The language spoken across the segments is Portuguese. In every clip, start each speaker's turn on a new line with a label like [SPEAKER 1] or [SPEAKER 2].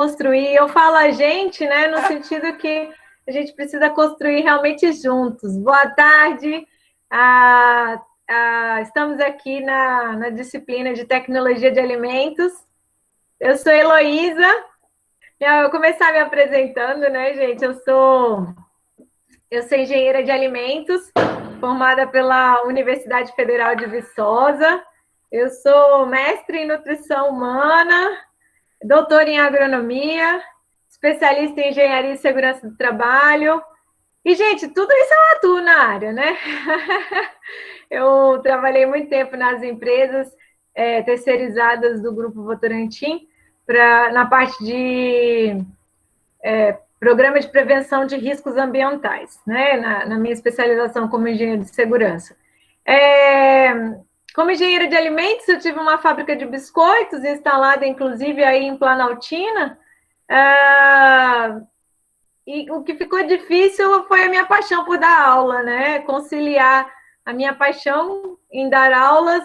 [SPEAKER 1] construir. Eu falo a gente, né, no sentido que a gente precisa construir realmente juntos. Boa tarde. Estamos aqui na disciplina de Tecnologia de Alimentos. Eu sou Heloísa. Eu vou começar me apresentando, né, gente? Eu sou engenheira de alimentos, formada pela Universidade Federal de Viçosa. Eu sou mestre em nutrição humana, doutora em agronomia, especialista em engenharia e segurança do trabalho. E, gente, tudo isso eu atuo na área, né? Eu trabalhei muito tempo nas empresas terceirizadas do Grupo Votorantim, na parte de programa de prevenção de riscos ambientais, né? Na minha especialização como engenheiro de segurança. Como engenheira de alimentos, eu tive uma fábrica de biscoitos instalada, inclusive, aí em Planaltina. E o que ficou difícil foi a minha paixão por dar aula, né? Conciliar a minha paixão em dar aulas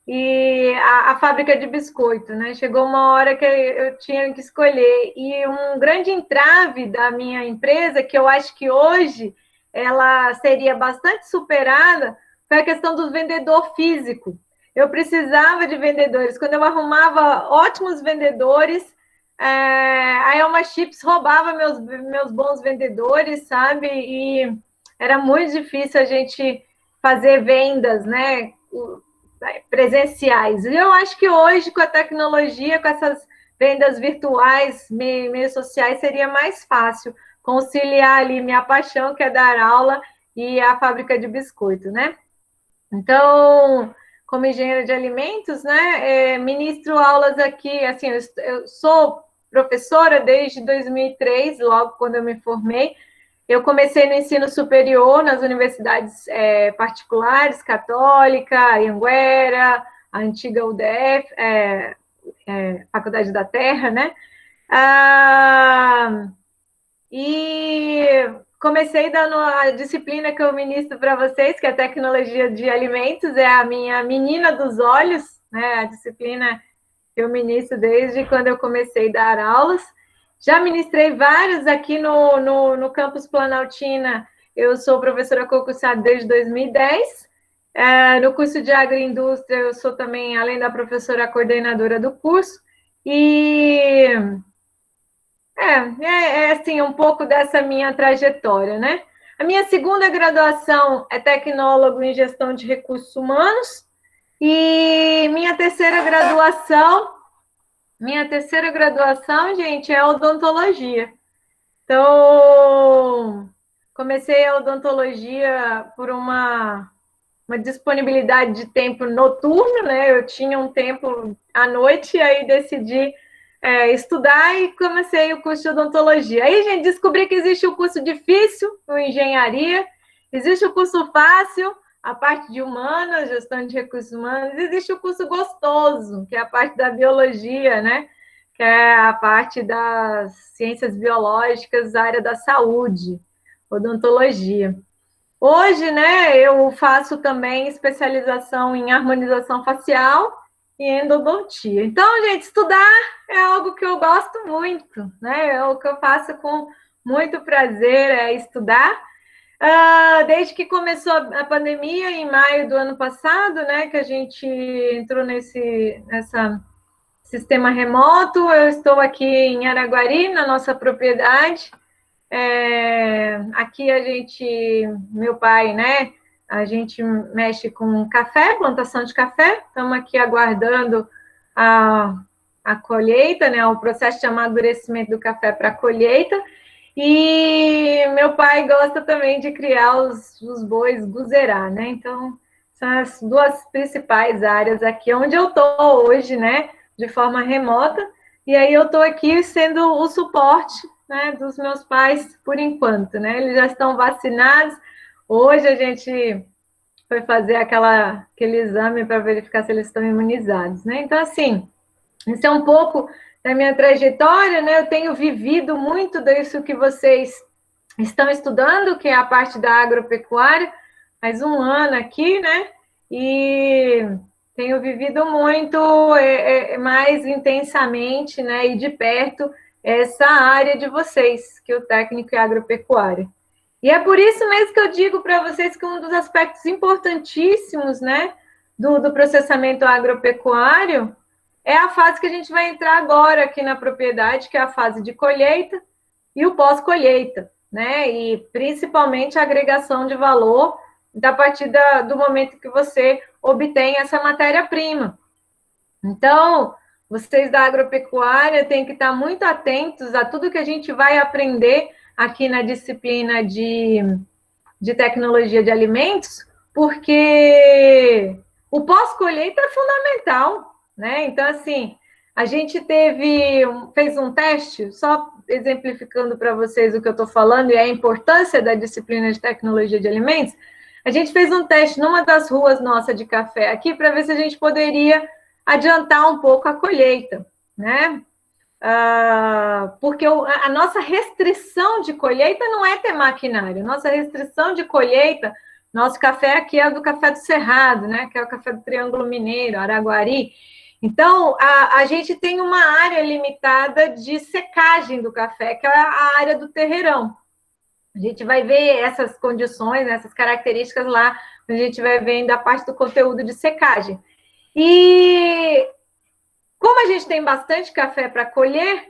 [SPEAKER 1] e a fábrica de biscoito, né? Chegou uma hora que eu tinha que escolher. E um grande entrave da minha empresa, que eu acho que hoje ela seria bastante superada, foi a questão do vendedor físico. Eu precisava de vendedores. Quando eu arrumava ótimos vendedores, a Elma Chips roubava meus bons vendedores, sabe? E era muito difícil a gente fazer vendas, né? Presenciais. E eu acho que hoje, com a tecnologia, com essas vendas virtuais, meios sociais, seria mais fácil conciliar ali minha paixão, que é dar aula, e a fábrica de biscoito, né? Então, como engenheira de alimentos, né, ministro aulas aqui, assim, eu sou professora desde 2003, logo quando eu me formei. Eu comecei no ensino superior, nas universidades particulares, Católica, Anhanguera, a antiga UDF, Faculdade da Terra, né? E comecei dando a disciplina que eu ministro para vocês, que é a Tecnologia de Alimentos, é a minha menina dos olhos, né? A disciplina que eu ministro desde quando eu comecei a dar aulas. Já ministrei vários aqui no campus Planaltina. Eu sou professora concursada desde 2010. No curso de agroindústria, eu sou também, além da professora, coordenadora do curso. E assim, um pouco dessa minha trajetória, né? A minha segunda graduação é tecnólogo em gestão de recursos humanos. E minha terceira graduação, gente, é odontologia. Então, comecei a odontologia por uma disponibilidade de tempo noturno, né? Eu tinha um tempo à noite, e aí decidi estudar e comecei o curso de odontologia. Aí, gente, descobri que existe o curso difícil, o engenharia, existe o curso fácil, a parte de humanas, gestão de recursos humanos, existe o curso gostoso, que é a parte da biologia, né? Que é a parte das ciências biológicas, a área da saúde, odontologia. Hoje, né, eu faço também especialização em harmonização facial e endodontia. Então, gente, estudar é algo que eu gosto muito, né? É o que eu faço com muito prazer, é estudar. Desde que começou a pandemia, em maio do ano passado, né, que a gente entrou nesse sistema remoto, eu estou aqui em Araguari, na nossa propriedade. Aqui meu pai, né, a gente mexe com café, plantação de café, estamos aqui aguardando a colheita, né, o processo de amadurecimento do café para a colheita. E meu pai gosta também de criar os bois guzerá, né? Então, são as duas principais áreas aqui onde eu estou hoje, né? De forma remota. E aí eu estou aqui sendo o suporte, né, dos meus pais por enquanto, né? Eles já estão vacinados. Hoje a gente foi fazer aquele exame para verificar se eles estão imunizados, né? Então, assim, isso é um pouco da minha trajetória, né? Eu tenho vivido muito disso que vocês estão estudando, que é a parte da agropecuária, faz um ano aqui, né? E tenho vivido muito mais intensamente, né, e de perto essa área de vocês, que é o técnico e agropecuário. E é por isso mesmo que eu digo para vocês que um dos aspectos importantíssimos, né, do processamento agropecuário é a fase que a gente vai entrar agora aqui na propriedade, que é a fase de colheita e o pós-colheita, né? E principalmente a agregação de valor a partir do momento que você obtém essa matéria-prima. Então, vocês da agropecuária têm que estar muito atentos a tudo que a gente vai aprender aqui na disciplina de tecnologia de alimentos, porque o pós-colheita é fundamental, né? Então, assim, a gente fez um teste, só exemplificando para vocês o que eu estou falando e a importância da disciplina de tecnologia de alimentos. A gente fez um teste numa das ruas nossa de café aqui para ver se a gente poderia adiantar um pouco a colheita, né? Porque a nossa restrição de colheita não é ter maquinário, nossa restrição de colheita, nosso café aqui é do café do Cerrado, né? Que é o café do Triângulo Mineiro, Araguari. Então, a gente tem uma área limitada de secagem do café, que é a área do terreirão. A gente vai ver essas condições, essas características lá, a gente vai vendo a parte do conteúdo de secagem. E como a gente tem bastante café para colher,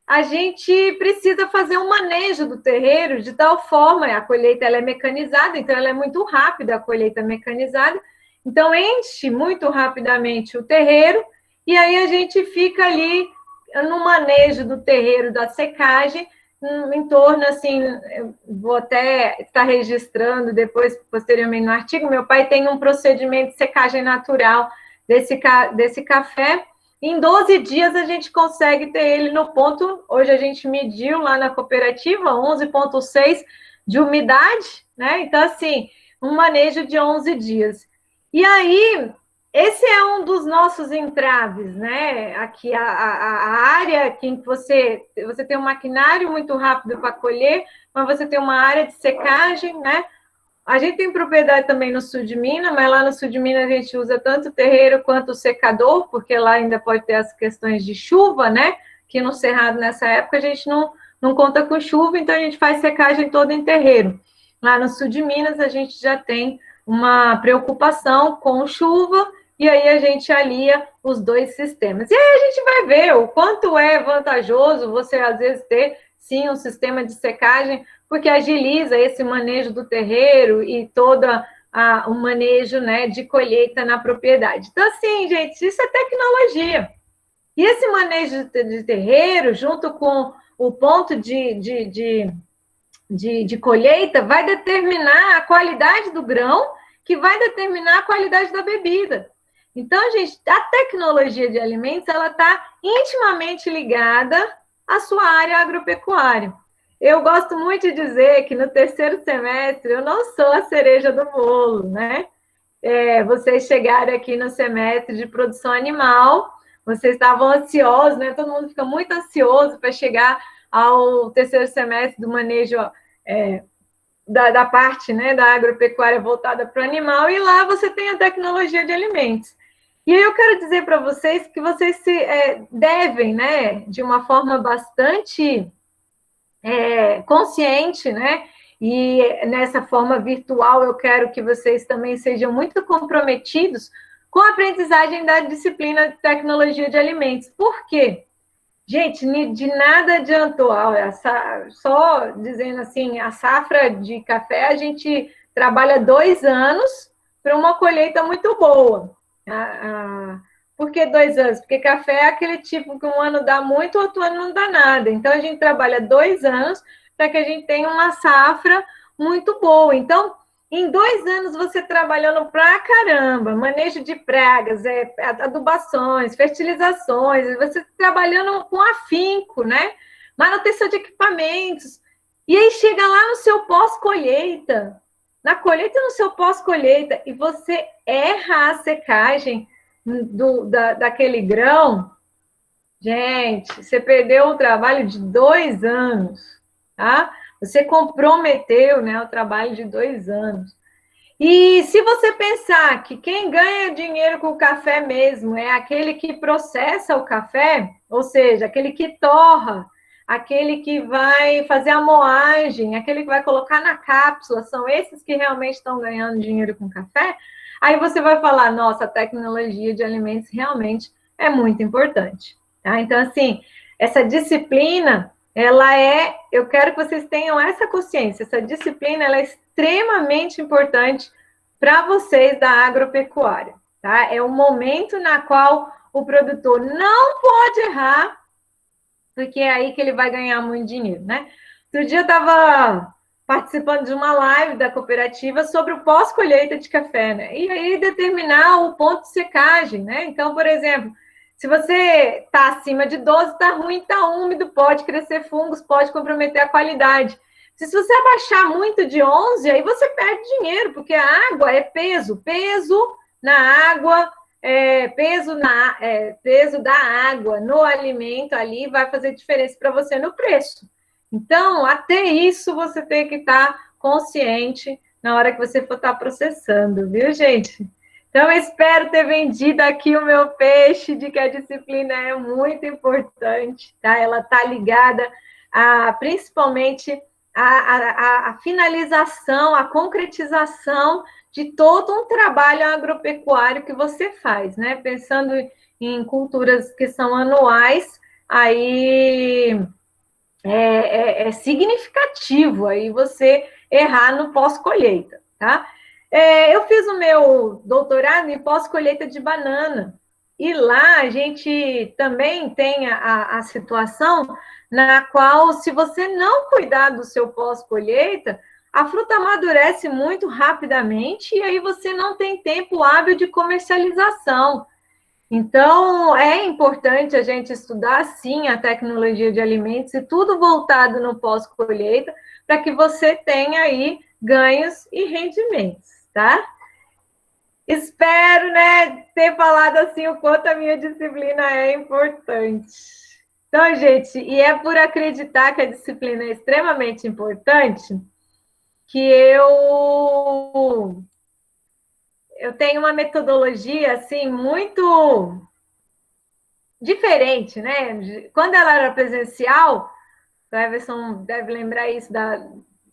[SPEAKER 1] a gente precisa fazer um manejo do terreiro de tal forma, a colheita ela é mecanizada, então ela é muito rápida, a colheita mecanizada, então enche muito rapidamente o terreiro, e aí a gente fica ali no manejo do terreiro, da secagem, em torno, assim, vou até estar registrando depois, posteriormente no artigo, meu pai tem um procedimento de secagem natural desse café. Em 12 dias a gente consegue ter ele no ponto, hoje a gente mediu lá na cooperativa, 11,6 de umidade, né? Então, assim, um manejo de 11 dias. E aí, esse é um dos nossos entraves, né? Aqui, a área em que você tem um maquinário muito rápido para colher, mas você tem uma área de secagem, né? A gente tem propriedade também no sul de Minas, mas lá no sul de Minas a gente usa tanto o terreiro quanto o secador, porque lá ainda pode ter as questões de chuva, né? Que no Cerrado, nessa época, a gente não conta com chuva, então a gente faz secagem toda em terreiro. Lá no sul de Minas a gente já tem uma preocupação com chuva, e aí a gente alia os dois sistemas. E aí a gente vai ver o quanto é vantajoso você, às vezes, ter, sim, um sistema de secagem, porque agiliza esse manejo do terreiro e todo o manejo, né, de colheita na propriedade. Então, assim, gente, isso é tecnologia. E esse manejo de terreiro, junto com o ponto de colheita, vai determinar a qualidade do grão, que vai determinar a qualidade da bebida. Então, gente, a tecnologia de alimentos, ela está intimamente ligada à sua área agropecuária. Eu gosto muito de dizer que no terceiro semestre eu não sou a cereja do bolo, né? Vocês chegarem aqui no semestre de produção animal, vocês estavam ansiosos, né? Todo mundo fica muito ansioso para chegar ao terceiro semestre do manejo da parte, né, da agropecuária voltada para o animal, e lá você tem a tecnologia de alimentos. E aí eu quero dizer para vocês que vocês devem, né, de uma forma bastante consciente, né? E nessa forma virtual eu quero que vocês também sejam muito comprometidos com a aprendizagem da disciplina de tecnologia de alimentos. Por quê? Gente, de nada adiantou. Só dizendo assim, a safra de café, a gente trabalha 2 anos para uma colheita muito boa. Por que 2 anos? Porque café é aquele tipo que um ano dá muito, outro ano não dá nada. Então, a gente trabalha 2 anos para que a gente tenha uma safra muito boa. Então, em 2 anos, você trabalhando pra caramba, manejo de pragas, adubações, fertilizações, você trabalhando com afinco, né? Manutenção de equipamentos. E aí chega lá no seu pós-colheita, na colheita e no seu pós-colheita, e você erra a secagem daquele grão, gente, você perdeu um trabalho de 2 anos, tá? Você comprometeu, né, o trabalho de 2 anos. E se você pensar que quem ganha dinheiro com o café mesmo é aquele que processa o café, ou seja, aquele que torra, aquele que vai fazer a moagem, aquele que vai colocar na cápsula, são esses que realmente estão ganhando dinheiro com café, aí você vai falar, nossa, a tecnologia de alimentos realmente é muito importante. Tá? Então, assim, essa disciplina, eu quero que vocês tenham essa consciência, essa disciplina, ela é extremamente importante para vocês da agropecuária, tá? É um momento na qual o produtor não pode errar, porque é aí que ele vai ganhar muito dinheiro, né? Outro dia eu estava participando de uma live da cooperativa sobre o pós-colheita de café, né? E aí determinar o ponto de secagem, né? Então, por exemplo, se você está acima de 12, está ruim, está úmido, pode crescer fungos, pode comprometer a qualidade. Se você abaixar muito de 11, aí você perde dinheiro, porque a água é peso. Peso na água, peso da água no alimento ali vai fazer diferença para você no preço. Então, até isso você tem que estar consciente na hora que você for estar processando, viu, gente? Então, eu espero ter vendido aqui o meu peixe de que a disciplina é muito importante, tá? Ela está ligada principalmente a finalização, a concretização de todo um trabalho agropecuário que você faz, né? Pensando em culturas que são anuais, aí é significativo aí você errar no pós-colheita, tá? Eu fiz o meu doutorado em pós-colheita de banana, e lá a gente também tem a situação na qual, se você não cuidar do seu pós-colheita, a fruta amadurece muito rapidamente e aí você não tem tempo hábil de comercialização. Então, é importante a gente estudar, sim, a tecnologia de alimentos e tudo voltado no pós-colheita, para que você tenha aí ganhos e rendimentos, tá? Espero, né, ter falado assim o quanto a minha disciplina é importante. Então, gente, e é por acreditar que a disciplina é extremamente importante que eu tenho uma metodologia assim muito diferente, né? Quando ela era presencial, o Everson deve lembrar isso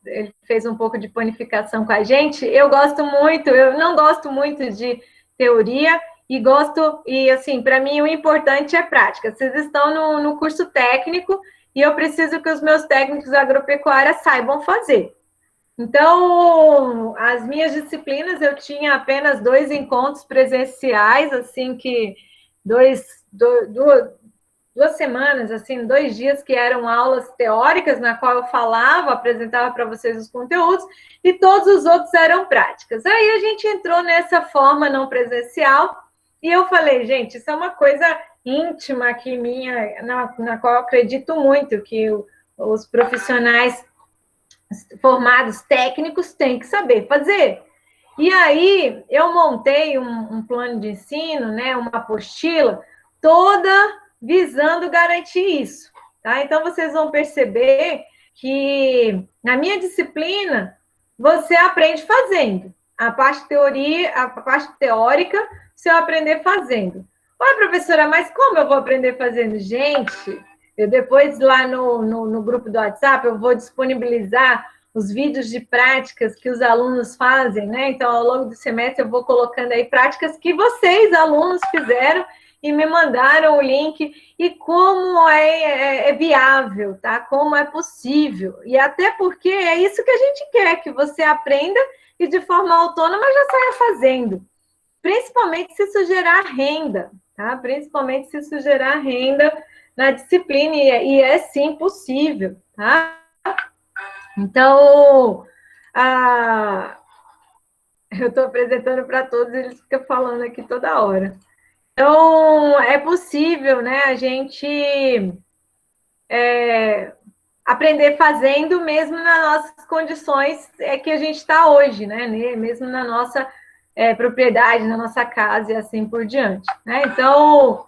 [SPEAKER 1] ele fez um pouco de panificação com a gente. Eu não gosto muito de teoria e assim, para mim o importante é prática. Vocês estão no curso técnico e eu preciso que os meus técnicos agropecuários saibam fazer. Então, as minhas disciplinas, eu tinha apenas 2 encontros presenciais, assim, que duas semanas, assim, 2 dias que eram aulas teóricas, na qual eu falava, apresentava para vocês os conteúdos, e todos os outros eram práticas. Aí a gente entrou nessa forma não presencial, e eu falei, gente, isso é uma coisa íntima aqui minha, na qual eu acredito muito, que os profissionais formados técnicos têm que saber fazer. E aí eu montei um plano de ensino, né, uma apostila, toda visando garantir isso. Tá? Então vocês vão perceber que na minha disciplina você aprende fazendo. A parte teórica, você vai aprender fazendo. Oi, professora, mas como eu vou aprender fazendo? Gente, eu depois lá no grupo do WhatsApp eu vou disponibilizar os vídeos de práticas que os alunos fazem, né? Então, ao longo do semestre, eu vou colocando aí práticas que vocês, alunos, fizeram e me mandaram o link e como é viável, tá? Como é possível. E até porque é isso que a gente quer, que você aprenda e de forma autônoma já saia fazendo. Principalmente se isso gerar renda, tá? Principalmente se isso gerar renda na disciplina, e é sim possível, tá? Então, eu estou apresentando para todos, eles ficam falando aqui toda hora. Então, é possível, né, a gente aprender fazendo mesmo nas nossas condições que a gente está hoje, né, mesmo na nossa propriedade, na nossa casa e assim por diante. Né? Então,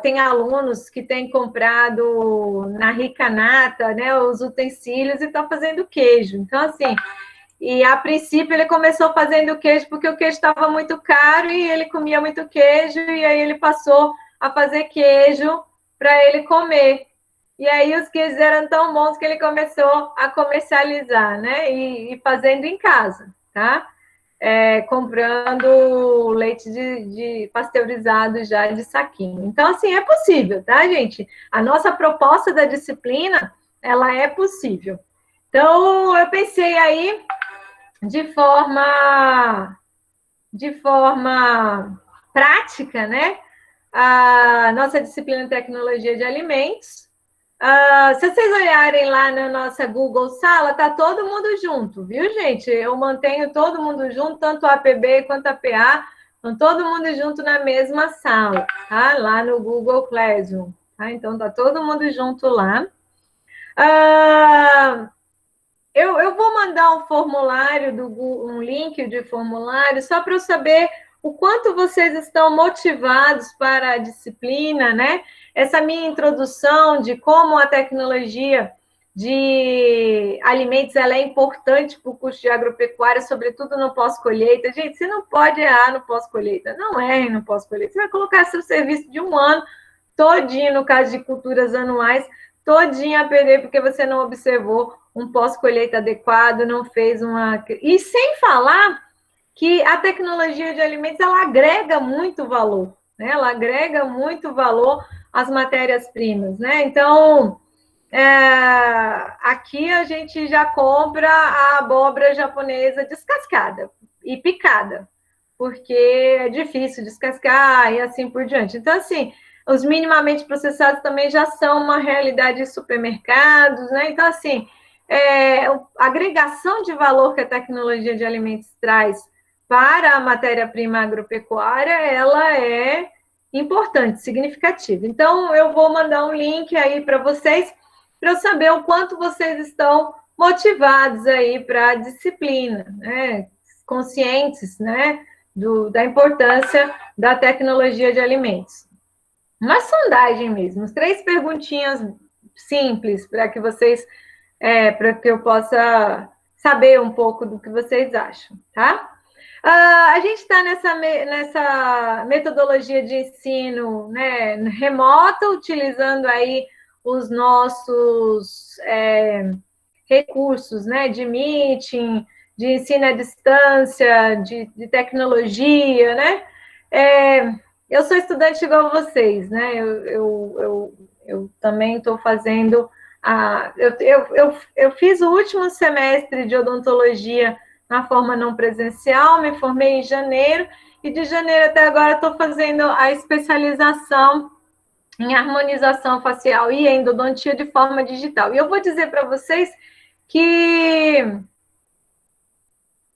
[SPEAKER 1] tem alunos que têm comprado na Rica Nata, né, os utensílios e estão fazendo queijo. Então, assim, E, a princípio, ele começou fazendo queijo porque o queijo estava muito caro e ele comia muito queijo, e aí ele passou a fazer queijo para ele comer. E aí os queijos eram tão bons que ele começou a comercializar, né? E fazendo em casa, tá? Comprando leite de pasteurizado já de saquinho. Então, assim, é possível, tá, gente? A nossa proposta da disciplina, ela é possível. Então, eu pensei aí de forma prática, né? A nossa disciplina de tecnologia de alimentos. Se vocês olharem lá na nossa Google Sala, tá todo mundo junto, viu, gente? Eu mantenho todo mundo junto, tanto a APB quanto a PA, estão todo mundo junto na mesma sala, tá? Lá no Google Classroom, tá? Então, tá todo mundo junto lá. Eu vou mandar um formulário, um link de formulário, só para eu saber o quanto vocês estão motivados para a disciplina, né? Essa minha introdução de como a tecnologia de alimentos ela é importante para o curso de agropecuária, sobretudo no pós-colheita. Gente, você não pode errar no pós-colheita, não erre no pós-colheita. Você vai colocar seu serviço de um ano todinho, no caso de culturas anuais, todinho a perder porque você não observou um pós-colheita adequado, não fez uma... E sem falar que a tecnologia de alimentos, ela agrega muito valor, né? Ela agrega muito valor às matérias-primas, né? Então, aqui a gente já compra a abóbora japonesa descascada e picada, porque é difícil descascar e assim por diante. Então, assim, os minimamente processados também já são uma realidade em supermercados, né? Então, assim, a agregação de valor que a tecnologia de alimentos traz para a matéria-prima agropecuária, ela é importante, significativa. Então, eu vou mandar um link aí para vocês, para eu saber o quanto vocês estão motivados aí para a disciplina, né? Conscientes, né? Da importância da tecnologia de alimentos. Uma sondagem mesmo, 3 perguntinhas simples para que vocês, para que eu possa saber um pouco do que vocês acham, tá? A gente está nessa metodologia de ensino, né, remota, utilizando aí os nossos recursos, né, de meeting, de ensino à distância, de tecnologia, né? Eu sou estudante igual a vocês, né? Eu também estou fazendo eu fiz o último semestre de odontologia na forma não presencial, me formei em janeiro, e de janeiro até agora estou fazendo a especialização em harmonização facial e endodontia de forma digital. E eu vou dizer para vocês que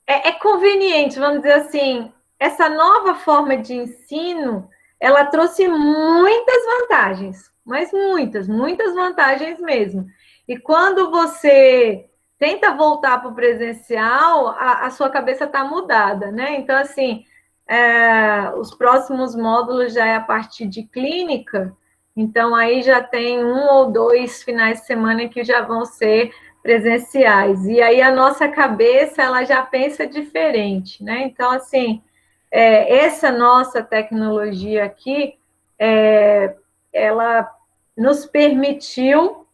[SPEAKER 1] é conveniente, vamos dizer assim, essa nova forma de ensino, ela trouxe muitas vantagens, mas muitas vantagens mesmo. E quando você tenta voltar para o presencial, a sua cabeça está mudada, né? Então, assim, os próximos módulos já é a partir de clínica, então aí já tem 1 ou 2 finais de semana que já vão ser presenciais. E aí a nossa cabeça, ela já pensa diferente, né? Então, assim, essa nossa tecnologia aqui, ela nos permitiu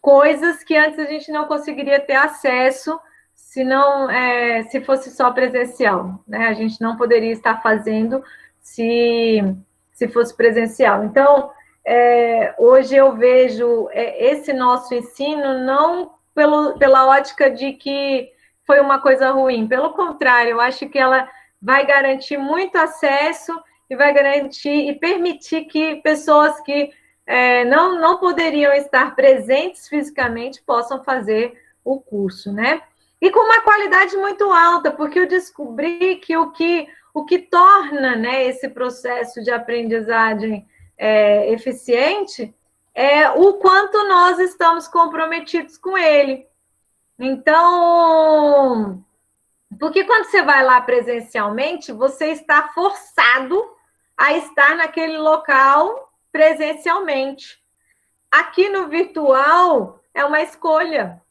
[SPEAKER 1] coisas que antes a gente não conseguiria ter acesso se fosse só presencial, né? A gente não poderia estar fazendo se fosse presencial. Então, hoje eu vejo esse nosso ensino não pela ótica de que foi uma coisa ruim, pelo contrário, eu acho que ela vai garantir muito acesso e vai garantir e permitir que pessoas que não poderiam estar presentes fisicamente possam fazer o curso, né? E com uma qualidade muito alta, porque eu descobri que o que torna, né, esse processo de aprendizagem eficiente é o quanto nós estamos comprometidos com ele. Então, porque quando você vai lá presencialmente, você está forçado a estar naquele local presencialmente. Aqui no virtual é uma escolha.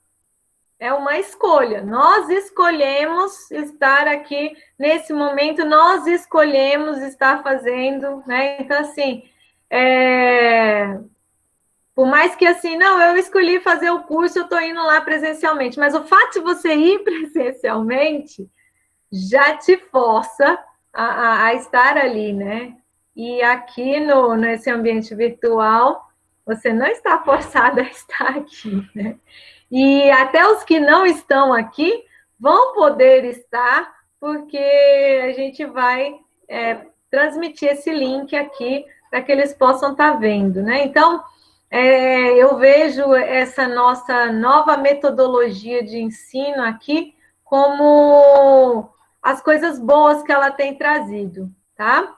[SPEAKER 1] é uma escolha. Nós escolhemos estar aqui nesse momento, nós escolhemos estar fazendo, né? Então, assim, por mais que assim, não, eu escolhi fazer o curso, eu estou indo lá presencialmente, mas o fato de você ir presencialmente já te força a estar ali, né? E aqui nesse ambiente virtual, você não está forçado a estar aqui, né? E até os que não estão aqui vão poder estar, porque a gente vai transmitir esse link aqui para que eles possam estar vendo, né? Então, eu vejo essa nossa nova metodologia de ensino aqui como as coisas boas que ela tem trazido, tá?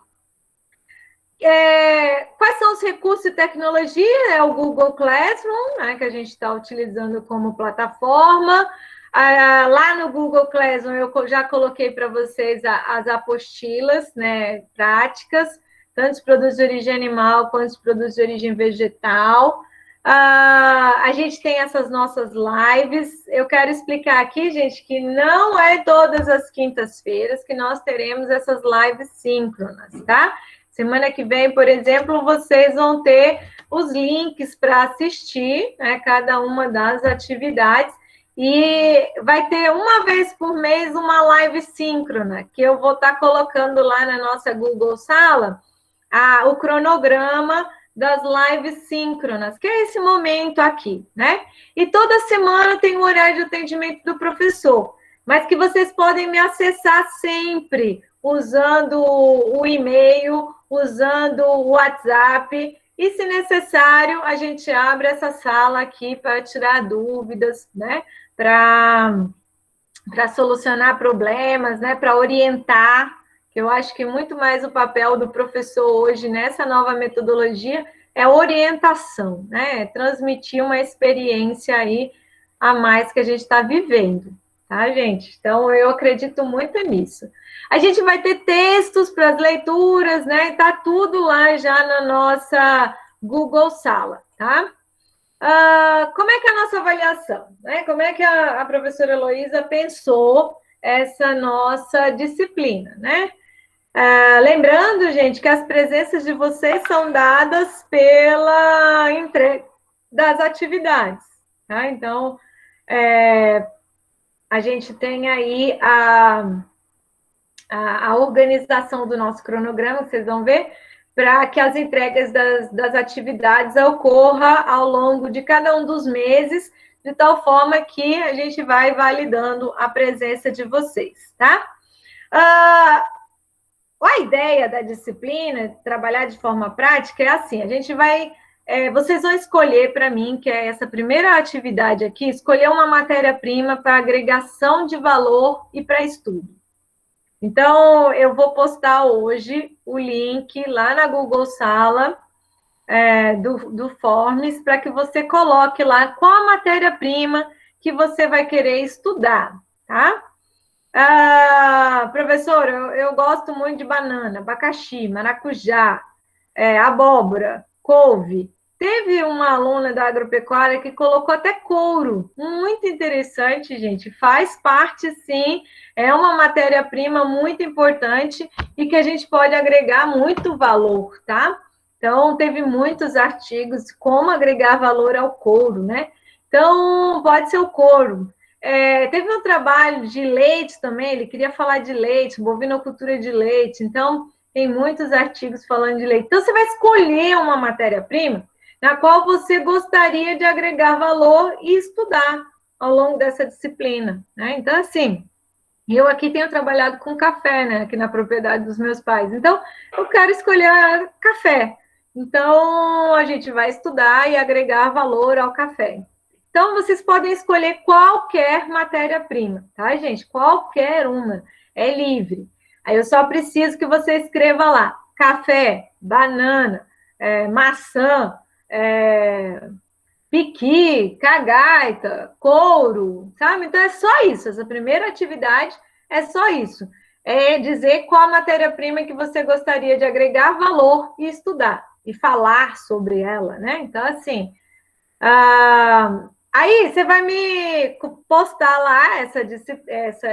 [SPEAKER 1] Quais são os recursos de tecnologia? É o Google Classroom, né, que a gente está utilizando como plataforma. Lá no Google Classroom, eu já coloquei para vocês as apostilas, né, práticas, tanto de produtos de origem animal quanto de produtos de origem vegetal. A gente tem essas nossas lives. Eu quero explicar aqui, gente, que não é todas as quintas-feiras que nós teremos essas lives síncronas, tá? Semana que vem, por exemplo, vocês vão ter os links para assistir, né, cada uma das atividades, e vai ter uma vez por mês uma live síncrona, que eu vou estar colocando lá na nossa Google Sala o cronograma das lives síncronas, que é esse momento aqui, né? E toda semana tem o horário de atendimento do professor, mas que vocês podem me acessar sempre, usando o e-mail, usando o WhatsApp, e se necessário, a gente abre essa sala aqui para tirar dúvidas, né? Para solucionar problemas, né? Para orientar, que eu acho que muito mais o papel do professor hoje nessa nova metodologia é orientação, né? Transmitir uma experiência aí a mais que a gente está vivendo, tá, gente? Então, eu acredito muito nisso. A gente vai ter textos para as leituras, né? Tá tudo lá já na nossa Google Sala, tá? Como é que é a nossa avaliação? Né? Como é que a professora Heloísa pensou essa nossa disciplina, né? Lembrando, gente, que as presenças de vocês são dadas pela entrega das atividades, tá? Então, a gente tem aí a organização do nosso cronograma, vocês vão ver, para que as entregas das atividades ocorra ao longo de cada um dos meses, de tal forma que a gente vai validando a presença de vocês, tá? A ideia da disciplina, trabalhar de forma prática, é assim, a gente vai... vocês vão escolher para mim, que é essa primeira atividade aqui, escolher uma matéria-prima para agregação de valor e para estudo. Então, eu vou postar hoje o link lá na Google Sala do Forms para que você coloque lá qual a matéria-prima que você vai querer estudar, tá? Professor, eu gosto muito de banana, abacaxi, maracujá, abóbora, couve. Teve uma aluna da agropecuária que colocou até couro. Muito interessante, gente. Faz parte, sim. É uma matéria-prima muito importante e que a gente pode agregar muito valor, tá? Então, teve muitos artigos como agregar valor ao couro, né? Então, pode ser o couro. Teve um trabalho de leite também, ele queria falar de leite, bovinocultura de leite. Então, tem muitos artigos falando de leite. Então, você vai escolher uma matéria-prima na qual você gostaria de agregar valor e estudar ao longo dessa disciplina, né? Então, assim, eu aqui tenho trabalhado com café, né? Aqui na propriedade dos meus pais. Então, eu quero escolher café. Então, a gente vai estudar e agregar valor ao café. Então, vocês podem escolher qualquer matéria-prima, tá, gente? Qualquer uma. É livre. Aí eu só preciso que você escreva lá: café, banana, maçã, piqui, cagaita, couro, sabe? Então, é só isso. Essa primeira atividade é só isso. É dizer qual a matéria-prima que você gostaria de agregar valor e estudar. E falar sobre ela, né? Então, assim... Aí você vai me postar lá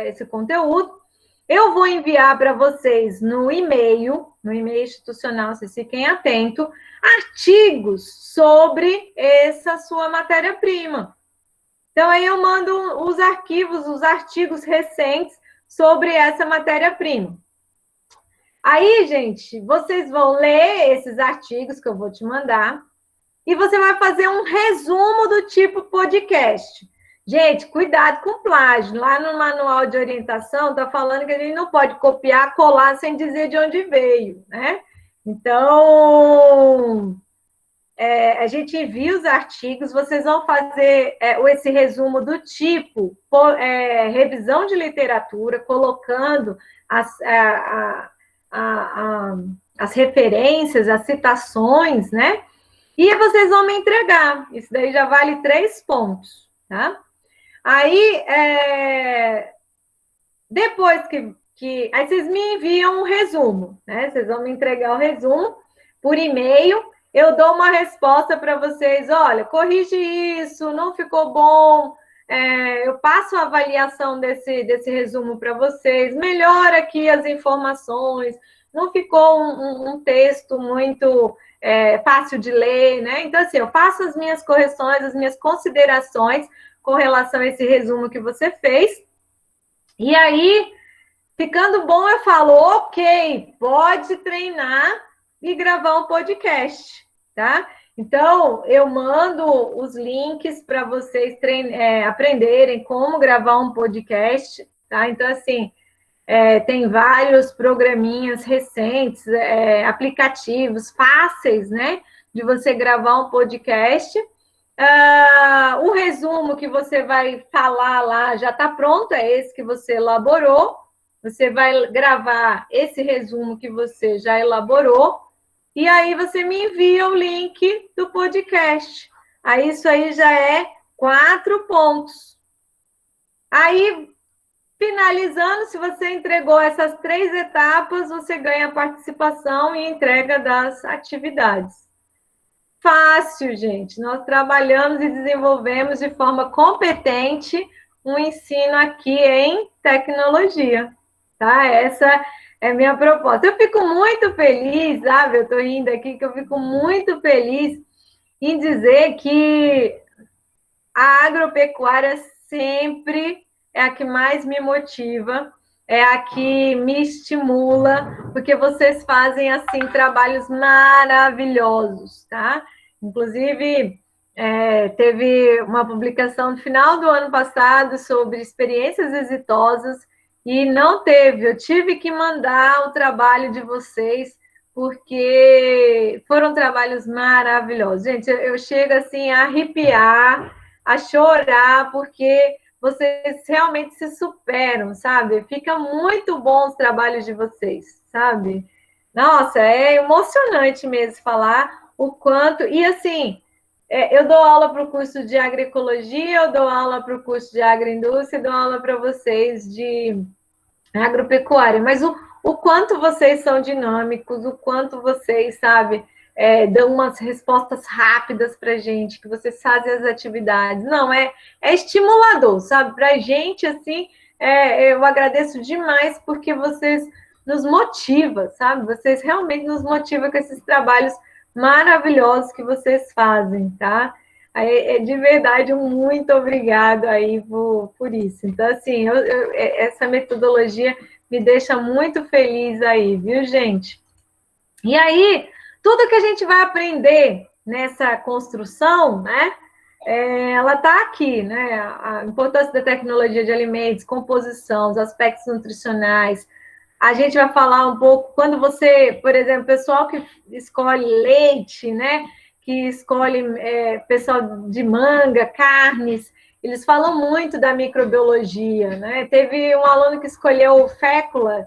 [SPEAKER 1] esse conteúdo. Eu vou enviar para vocês no e-mail institucional, vocês fiquem atentos, artigos sobre essa sua matéria-prima. Então, aí eu mando os arquivos, os artigos recentes sobre essa matéria-prima. Aí, gente, vocês vão ler esses artigos que eu vou te mandar e você vai fazer um resumo do tipo podcast. Gente, cuidado com plágio. Lá no manual de orientação está falando que a gente não pode copiar, colar sem dizer de onde veio, né? Então, a gente envia os artigos, vocês vão fazer esse resumo do tipo revisão de literatura, colocando as referências, as citações, né? E vocês vão me entregar. Isso daí já vale 3 pontos, tá? Aí, depois aí vocês me enviam um resumo, né? Vocês vão me entregar o resumo por e-mail. Eu dou uma resposta para vocês, olha, corrige isso, não ficou bom, eu passo a avaliação desse resumo para vocês, melhora aqui as informações, não ficou um texto muito fácil de ler, né? Então, assim, eu faço as minhas correções, as minhas considerações com relação a esse resumo que você fez, e aí, ficando bom, eu falo, ok, pode treinar e gravar um podcast, tá? Então, eu mando os links para vocês aprenderem como gravar um podcast, tá? Então, assim, tem vários programinhas recentes, aplicativos fáceis, né? De você gravar um podcast. O resumo que você vai falar lá já está pronto, é esse que você elaborou. Você vai gravar esse resumo que você já elaborou e aí você me envia o link do podcast. Aí isso aí já é 4 pontos. Aí, finalizando, se você entregou essas 3 etapas, você ganha participação e entrega das atividades. Fácil, gente. Nós trabalhamos e desenvolvemos de forma competente um ensino aqui em tecnologia, tá? Essa é minha proposta. Eu fico muito feliz, sabe? Eu estou rindo aqui, que eu fico muito feliz em dizer que a agropecuária sempre é a que mais me motiva, é a que me estimula, porque vocês fazem, assim, trabalhos maravilhosos, tá? Inclusive, teve uma publicação no final do ano passado sobre experiências exitosas e não teve, eu tive que mandar o trabalho de vocês, porque foram trabalhos maravilhosos. Gente, eu chego, assim, a arrepiar, a chorar, porque vocês realmente se superam, sabe? Fica muito bom os trabalhos de vocês, sabe? Nossa, é emocionante mesmo falar o quanto. E assim, eu dou aula para o curso de agroecologia, eu dou aula para o curso de agroindústria, dou aula para vocês de agropecuária, mas o quanto vocês são dinâmicos, o quanto vocês, sabe, dão umas respostas rápidas para a gente, que vocês fazem as atividades. Não, é estimulador, sabe? Para a gente, assim, eu agradeço demais porque vocês nos motivam, sabe? Vocês realmente nos motivam com esses trabalhos maravilhosos que vocês fazem, tá? De verdade, muito obrigado aí por isso. Então, assim, essa metodologia me deixa muito feliz aí, viu, gente? E aí, tudo que a gente vai aprender nessa construção, né? Ela está aqui, né? A importância da tecnologia de alimentos, composição, os aspectos nutricionais. A gente vai falar um pouco, quando você, por exemplo, pessoal que escolhe leite, né? Que escolhe pessoal de manga, carnes, eles falam muito da microbiologia, né? Teve um aluno que escolheu fécula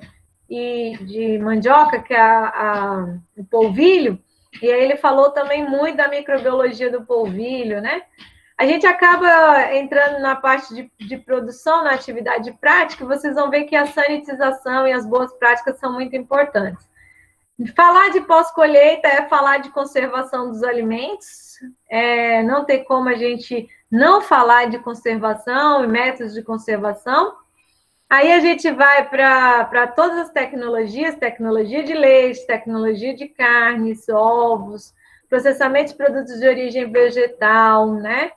[SPEAKER 1] de mandioca, que é o polvilho, e aí ele falou também muito da microbiologia do polvilho, né? A gente acaba entrando na parte de produção, na atividade prática, vocês vão ver que a sanitização e as boas práticas são muito importantes. Falar de pós-colheita é falar de conservação dos alimentos, não tem como a gente não falar de conservação e métodos de conservação. Aí a gente vai para todas as tecnologias, tecnologia de leite, tecnologia de carnes, ovos, processamento de produtos de origem vegetal, né?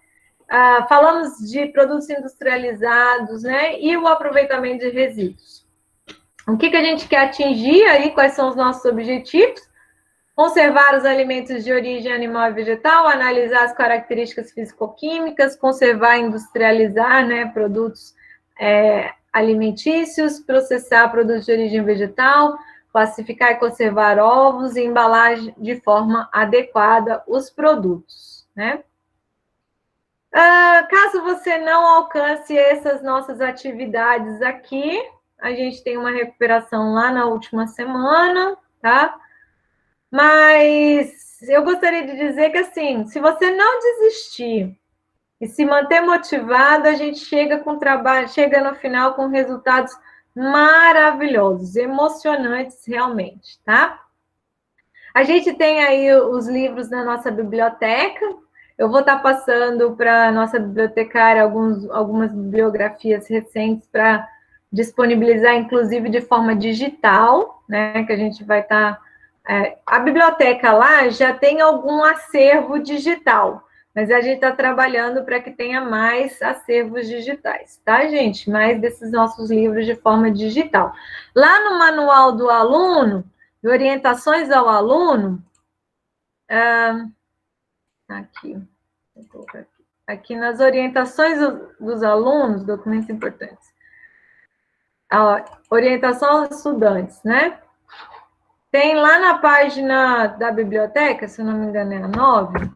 [SPEAKER 1] Falamos de produtos industrializados, né? E o aproveitamento de resíduos. O que a gente quer atingir aí? Quais são os nossos objetivos? Conservar os alimentos de origem animal e vegetal, analisar as características físico-químicas, conservar e industrializar, né, produtos alimentícios, processar produtos de origem vegetal, classificar e conservar ovos e embalar de forma adequada os produtos, né? Caso você não alcance essas nossas atividades aqui, a gente tem uma recuperação lá na última semana, tá? Mas eu gostaria de dizer que, assim, se você não desistir e se manter motivado, a gente chega com trabalho, chega no final com resultados maravilhosos, emocionantes realmente, tá? A gente tem aí os livros na nossa biblioteca. Eu vou estar passando para a nossa bibliotecária algumas bibliografias recentes para disponibilizar, inclusive, de forma digital, né? Que a gente vai estar... a biblioteca lá já tem algum acervo digital, mas a gente está trabalhando para que tenha mais acervos digitais, tá, gente? Mais desses nossos livros de forma digital. Lá no manual do aluno, de orientações ao aluno, aqui, vou colocar aqui nas orientações dos alunos, documentos importantes, orientação aos estudantes, né? Tem lá na página da biblioteca, se eu não me engano é a 9,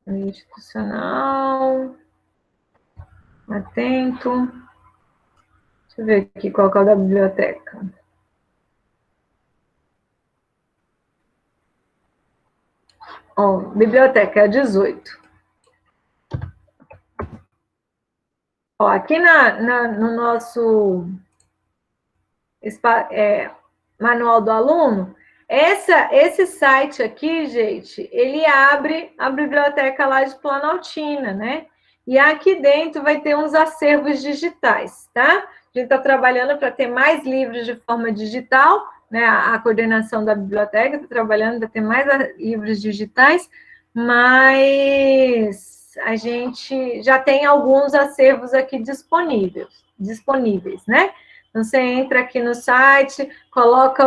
[SPEAKER 1] institucional, atento, deixa eu ver aqui qual que é o da biblioteca. Biblioteca é 18. Aqui no nosso manual do aluno, esse site aqui, gente, ele abre a biblioteca lá de Planaltina, né? E aqui dentro vai ter uns acervos digitais, tá? A gente está trabalhando para ter mais livros de forma digital, né? A coordenação da biblioteca está trabalhando para ter mais livros digitais, mas a gente já tem alguns acervos aqui disponíveis, né? Então, você entra aqui no site, coloca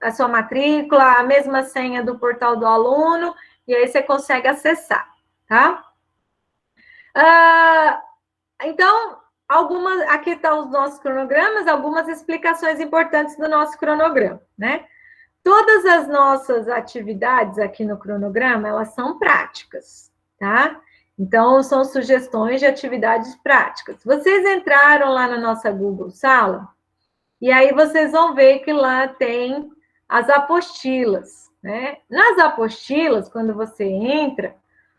[SPEAKER 1] a sua matrícula, a mesma senha do portal do aluno, e aí você consegue acessar, tá? Então, aqui estão os nossos cronogramas, algumas explicações importantes do nosso cronograma, né? Todas as nossas atividades aqui no cronograma, elas são práticas, tá? Então, são sugestões de atividades práticas. Vocês entraram lá na nossa Google Sala, e aí vocês vão ver que lá tem as apostilas, né? Nas apostilas, quando você entra,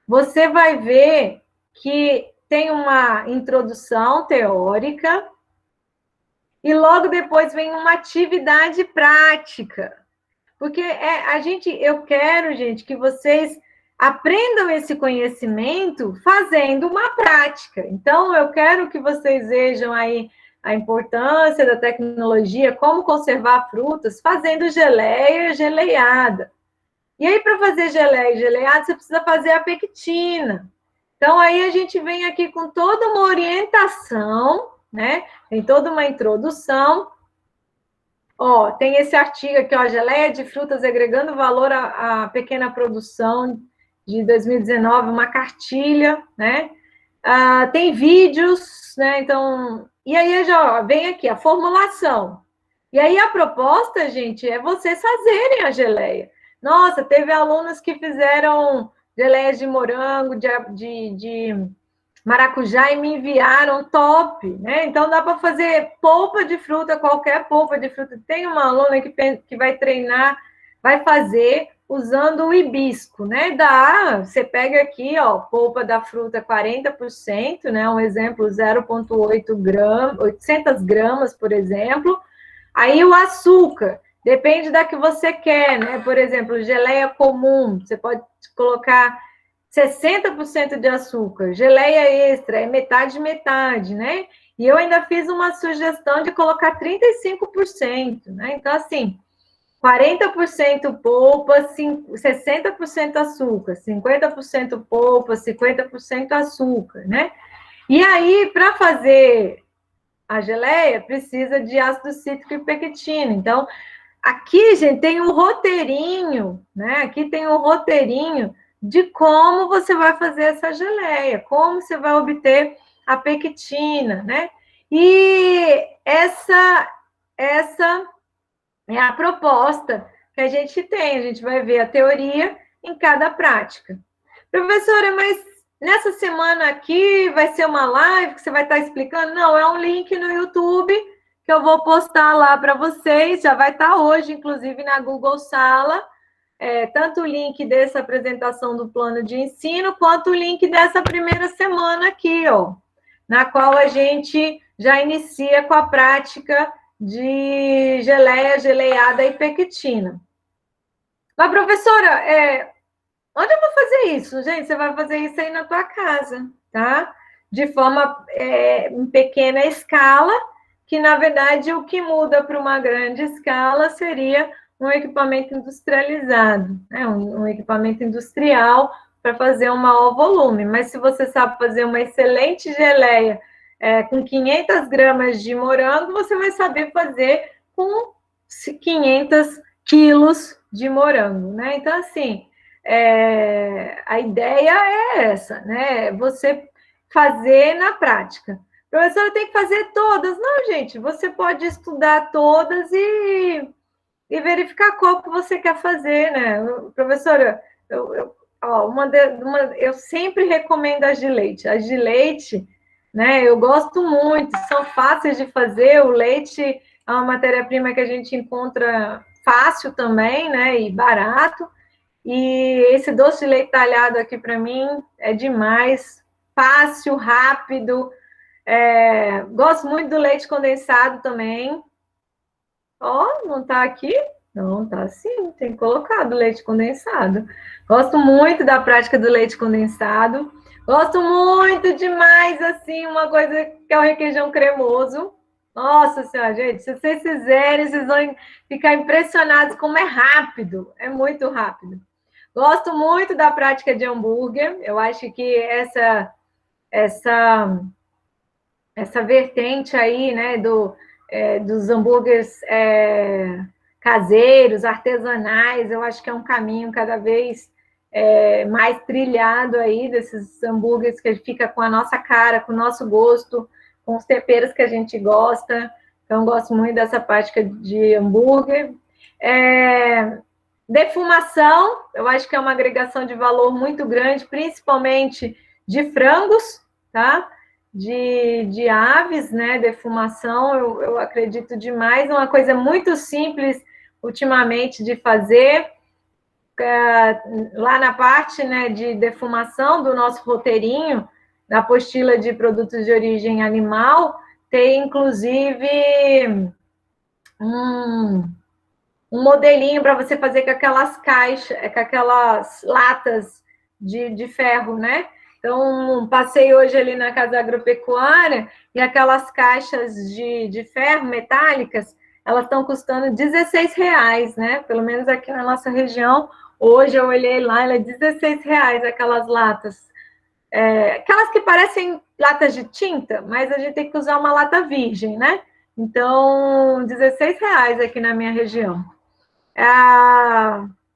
[SPEAKER 1] você vai ver que tem uma introdução teórica e logo depois vem uma atividade prática. Porque eu quero, gente, que vocês aprendam esse conhecimento fazendo uma prática. Então, eu quero que vocês vejam aí a importância da tecnologia, como conservar frutas, fazendo geleia e geleiada. E aí, para fazer geleia e geleiada, você precisa fazer a pectina. Então, aí a gente vem aqui com toda uma orientação, né? Tem toda uma introdução. Tem esse artigo aqui, geleia de frutas agregando valor à pequena produção de 2019, uma cartilha, né? Tem vídeos, né? Então, e aí já vem aqui a formulação. E aí a proposta, gente, é vocês fazerem a geleia. Nossa, teve alunos que fizeram geleias de morango, de maracujá e me enviaram top, né? Então dá para fazer polpa de fruta, qualquer polpa de fruta. Tem uma aluna que vai treinar, vai fazer usando o hibisco, né? Você pega aqui, polpa da fruta 40%, né? Um exemplo, 0,8 gramas, 800 gramas, por exemplo. Aí o açúcar, depende da que você quer, né? Por exemplo, geleia comum, você pode colocar 60% de açúcar. Geleia extra é metade de metade, né? E eu ainda fiz uma sugestão de colocar 35%, né? Então, assim, 40% polpa, 60% açúcar, 50% polpa, 50% açúcar, né? E aí, para fazer a geleia, precisa de ácido cítrico e pectina. Então, aqui, gente, tem um roteirinho, né? Aqui tem um roteirinho de como você vai fazer essa geleia, como você vai obter a pectina, né? E essa é a proposta que a gente tem. A gente vai ver a teoria em cada prática. Professora, mas nessa semana aqui vai ser uma live que você vai estar explicando? Não, é um link no YouTube que eu vou postar lá para vocês. Já vai estar hoje, inclusive, na Google Sala. Tanto o link dessa apresentação do plano de ensino, quanto o link dessa primeira semana aqui, ó, na qual a gente já inicia com a prática de geleia, geleiada e pectina. Mas, professora, onde eu vou fazer isso? Gente, você vai fazer isso aí na tua casa, tá? De forma em pequena escala, que, na verdade, o que muda para uma grande escala seria um equipamento industrializado, né? Um equipamento industrial para fazer um maior volume. Mas se você sabe fazer uma excelente geleia com 500 gramas de morango, você vai saber fazer com 500 quilos de morango, né? Então, assim, a ideia é essa, né? Você fazer na prática. Professora, tem que fazer todas. Não, gente, você pode estudar todas e verificar qual que você quer fazer, né? Professora, eu sempre recomendo as de leite. As de leite, né? Eu gosto muito, são fáceis de fazer. O leite é uma matéria-prima que a gente encontra fácil também, né? E barato. E esse doce de leite talhado aqui para mim é demais, fácil, rápido. Gosto muito do leite condensado também. Ó, não tá aqui? Não, tá sim, tem colocado leite condensado. Gosto muito da prática do leite condensado. Gosto muito demais, assim, uma coisa que é o requeijão cremoso. Nossa senhora, gente, se vocês fizerem, vocês vão ficar impressionados como é rápido. É muito rápido. Gosto muito da prática de hambúrguer. Eu acho que essa vertente aí, né, dos hambúrgueres caseiros, artesanais, eu acho que é um caminho cada vez mais trilhado aí, desses hambúrgueres que fica com a nossa cara, com o nosso gosto, com os temperos que a gente gosta. Então, gosto muito dessa prática de hambúrguer. Defumação, eu acho que é uma agregação de valor muito grande, principalmente de frangos, tá? De aves, né? Defumação, eu acredito demais. Uma coisa muito simples, ultimamente, de fazer. Lá na parte, né, de defumação do nosso roteirinho, na apostila de produtos de origem animal, tem, inclusive, um modelinho para você fazer com aquelas caixas, com aquelas latas de ferro, né? Então, passei hoje ali na Casa Agropecuária e aquelas caixas de ferro metálicas, elas estão custando R$16, né? Pelo menos aqui na nossa região. Hoje eu olhei lá, ela é R$16, aquelas latas. Aquelas que parecem latas de tinta, mas a gente tem que usar uma lata virgem, né? Então, R$16 aqui na minha região.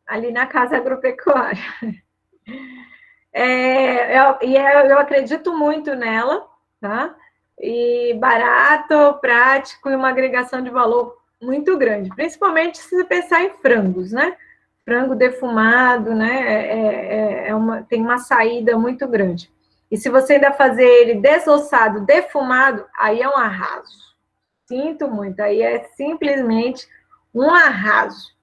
[SPEAKER 1] Ali na Casa Agropecuária. Eu acredito muito nela, tá? E barato, prático e uma agregação de valor muito grande, principalmente se você pensar em frangos, né? Frango defumado, né? Tem uma saída muito grande. E se você ainda fazer ele desossado, defumado, aí é um arraso. Sinto muito, aí é simplesmente um arraso.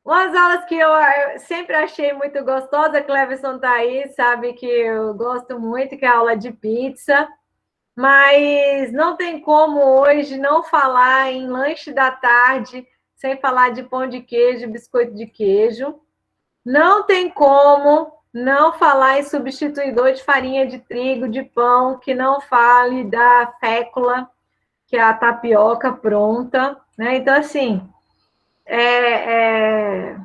[SPEAKER 1] Umas aulas que eu sempre achei muito gostosa, Cleverson tá aí, sabe que eu gosto muito, que é a aula de pizza, mas não tem como hoje não falar em lanche da tarde, sem falar de pão de queijo, biscoito de queijo. Não tem como não falar em substituidor de farinha de trigo, de pão, que não fale da fécula, que é a tapioca pronta, né? Então, assim, é,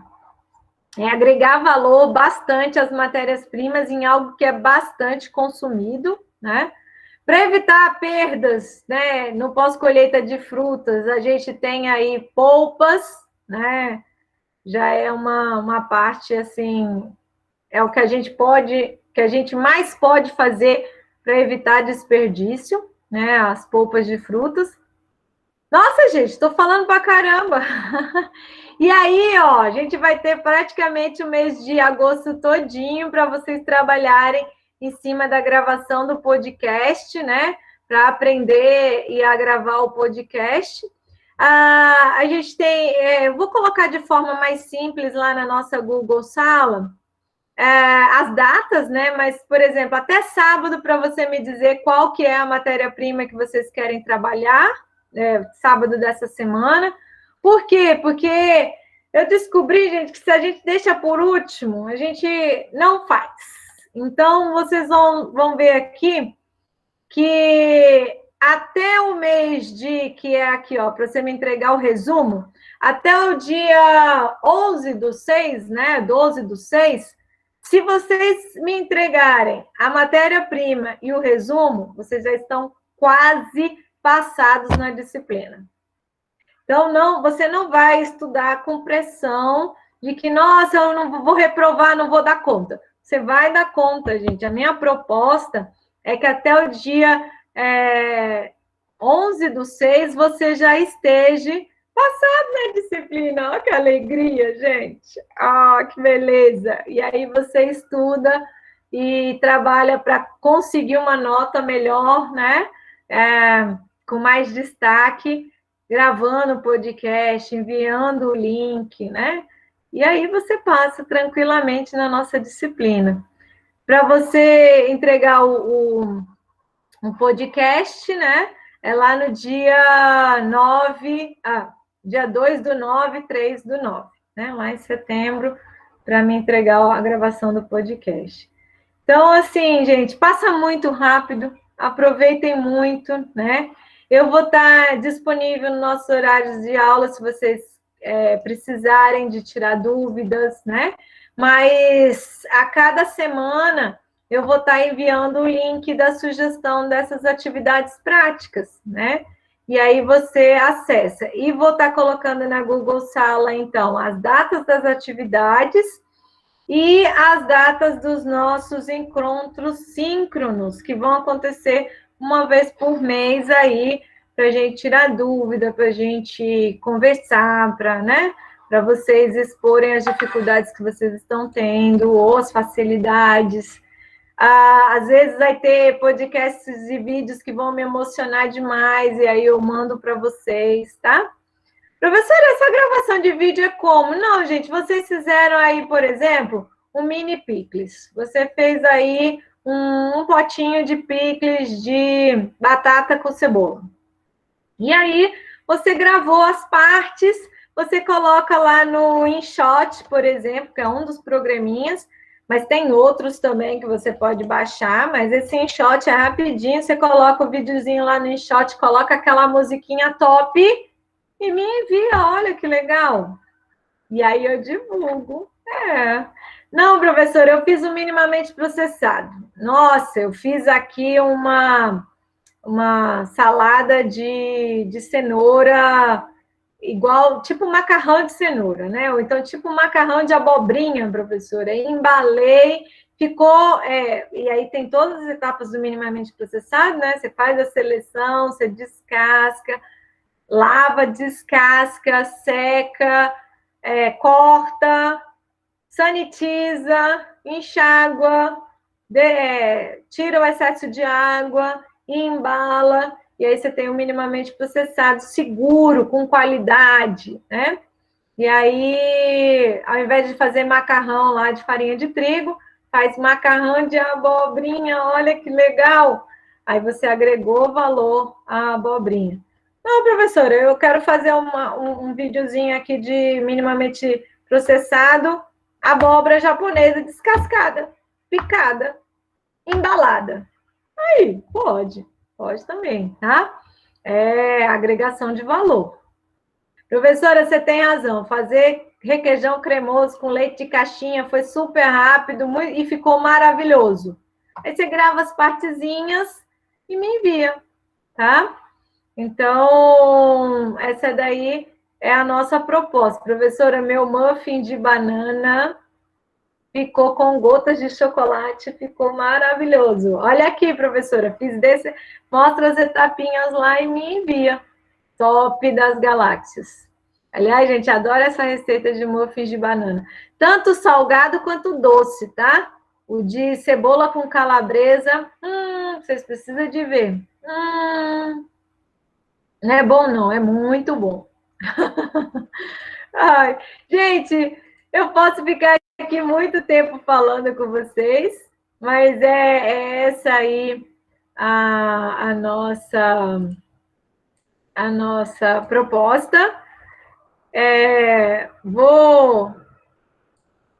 [SPEAKER 1] é agregar valor bastante às matérias-primas em algo que é bastante consumido, né? Para evitar perdas, né? No pós-colheita de frutas, a gente tem aí polpas, né? Já é uma parte assim, é o que a gente pode, que a gente mais pode fazer para evitar desperdício, né? As polpas de frutas. Nossa, gente, estou falando para caramba. E aí, ó, a gente vai ter praticamente o mês de agosto todinho para vocês trabalharem em cima da gravação do podcast, né? Para aprender e a gravar o podcast. A gente tem, vou colocar de forma mais simples lá na nossa Google Sala, as datas, né? Mas, por exemplo, até sábado para você me dizer qual que é a matéria-prima que vocês querem trabalhar, sábado dessa semana. Por quê? Porque eu descobri, gente, que se a gente deixa por último, a gente não faz. Então, vocês vão ver aqui que até o mês de, que é aqui, ó, para você me entregar o resumo, até o dia 11/6, né, 12/6, se vocês me entregarem a matéria-prima e o resumo, vocês já estão quase passados na disciplina. Então, não, você não vai estudar com pressão de que, nossa, eu não vou reprovar, não vou dar conta. Você vai dar conta, gente. A minha proposta é que até o dia 11/6 você já esteja passado na disciplina. Olha que alegria, gente. Ah, que beleza. E aí você estuda e trabalha para conseguir uma nota melhor, né? Com mais destaque, gravando o podcast, enviando o link, né? E aí você passa tranquilamente na nossa disciplina. Para você entregar um podcast, né? É lá no dia 9, dia 2/9, 3/9, né? Lá em setembro, para me entregar a gravação do podcast. Então, assim, gente, passa muito rápido, aproveitem muito, né? Eu vou estar disponível nos nossos horários de aula, se vocês precisarem de tirar dúvidas, né? Mas a cada semana eu vou estar enviando o link da sugestão dessas atividades práticas, né? E aí você acessa. E vou estar colocando na Google Sala, então, as datas das atividades e as datas dos nossos encontros síncronos, que vão acontecer uma vez por mês aí, para a gente tirar dúvida, para a gente conversar, né? Para vocês exporem as dificuldades que vocês estão tendo, ou as facilidades. Às vezes vai ter podcasts e vídeos que vão me emocionar demais, e aí eu mando para vocês, tá? Professora, essa gravação de vídeo é como? Não, gente, vocês fizeram aí, por exemplo, um mini picles. Você fez aí um potinho de picles de batata com cebola. E aí, você gravou as partes, você coloca lá no InShot, por exemplo, que é um dos programinhas, mas tem outros também que você pode baixar, mas esse InShot é rapidinho, você coloca o videozinho lá no InShot, coloca aquela musiquinha top e me envia, olha que legal. E aí eu divulgo. Não, professor, eu fiz o minimamente processado. Nossa, eu fiz aqui uma salada de cenoura, igual, tipo macarrão de cenoura, né? Ou então tipo macarrão de abobrinha, professora. Embalei, ficou... e aí tem todas as etapas do minimamente processado, né? Você faz a seleção, você descasca, lava, descasca, seca, corta, sanitiza, enxágua, tira o excesso de água, embala, e aí você tem o minimamente processado, seguro, com qualidade, né? E aí, ao invés de fazer macarrão lá de farinha de trigo, faz macarrão de abobrinha, olha que legal! Aí você agregou valor à abobrinha. Não, professora, eu quero fazer um videozinho aqui de minimamente processado abóbora japonesa descascada, picada, embalada. Aí, pode também, tá? É agregação de valor. Professora, você tem razão. Fazer requeijão cremoso com leite de caixinha foi super rápido e ficou maravilhoso. Aí você grava as partezinhas e me envia, tá? Então, essa daí é a nossa proposta. Professora, meu muffin de banana ficou com gotas de chocolate, ficou maravilhoso. Olha aqui, professora, fiz desse, mostra as etapinhas lá e me envia. Top das galáxias. Aliás, gente, adoro essa receita de muffins de banana. Tanto salgado quanto doce, tá? O de cebola com calabresa, vocês precisam de ver. Não é bom, não, é muito bom. Ai, gente, eu posso ficar aqui muito tempo falando com vocês, mas é essa aí a nossa proposta. Vou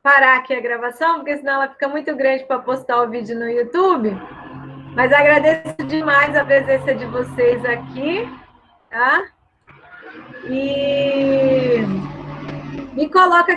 [SPEAKER 1] parar aqui a gravação, porque senão ela fica muito grande para postar o vídeo no YouTube. Mas agradeço demais a presença de vocês aqui, tá? E me coloca